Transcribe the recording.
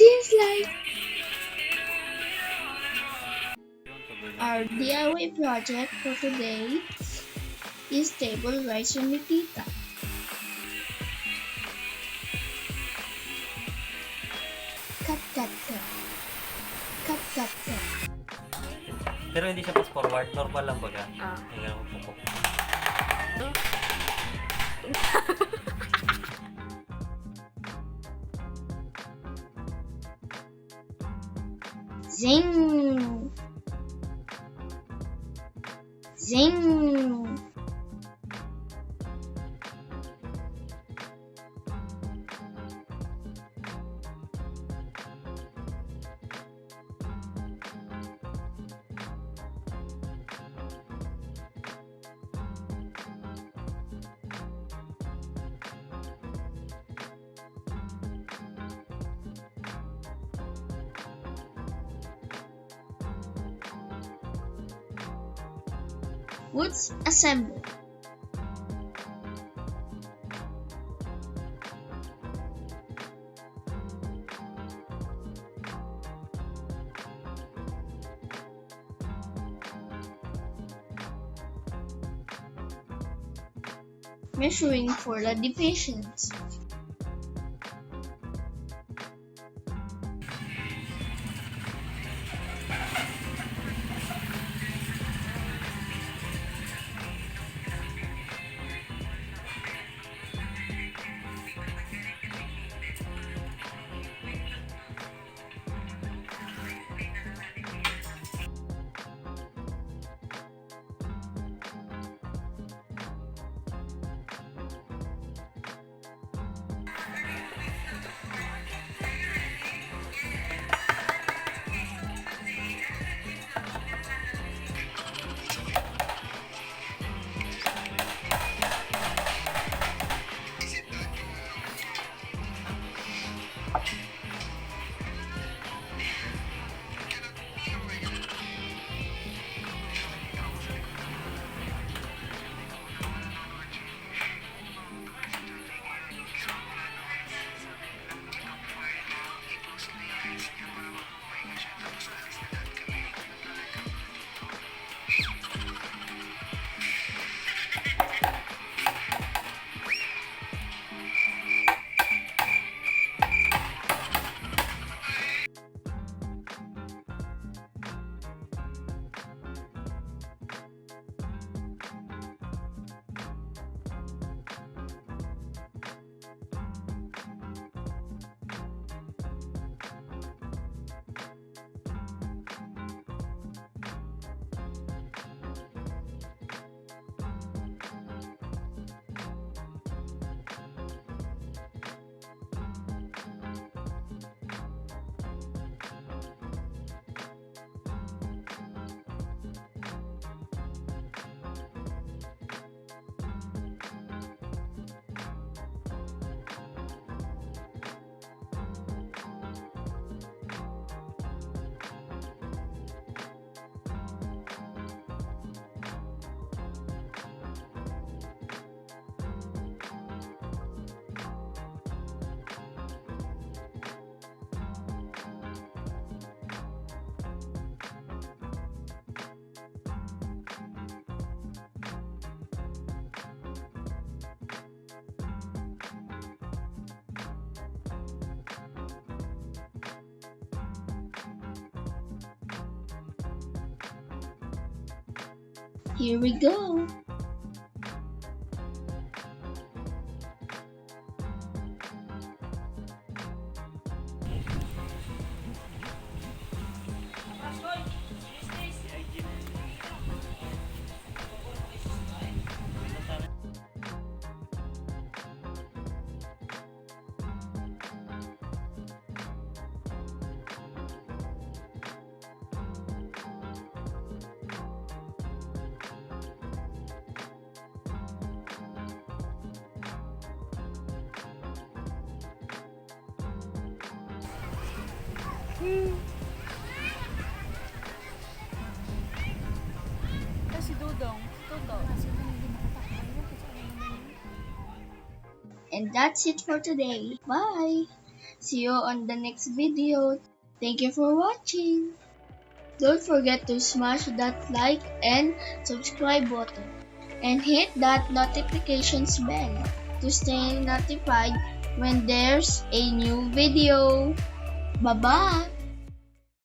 seems like our DIY project for today is table rice ni Tita. Cut, cut, cut. Cut, cut, cut. Pero hindi siya fast forward, normal lang baga. Ah. Yung ganun pupok. Zing! Zing! Woods assemble. Measuring for the divisions. Here we go. Si Dudong. And that's it for today. Bye! See you on the next video. Thank you for watching. Don't forget to smash that like and subscribe button and hit that notifications bell to stay notified when there's a new video. Bye-bye!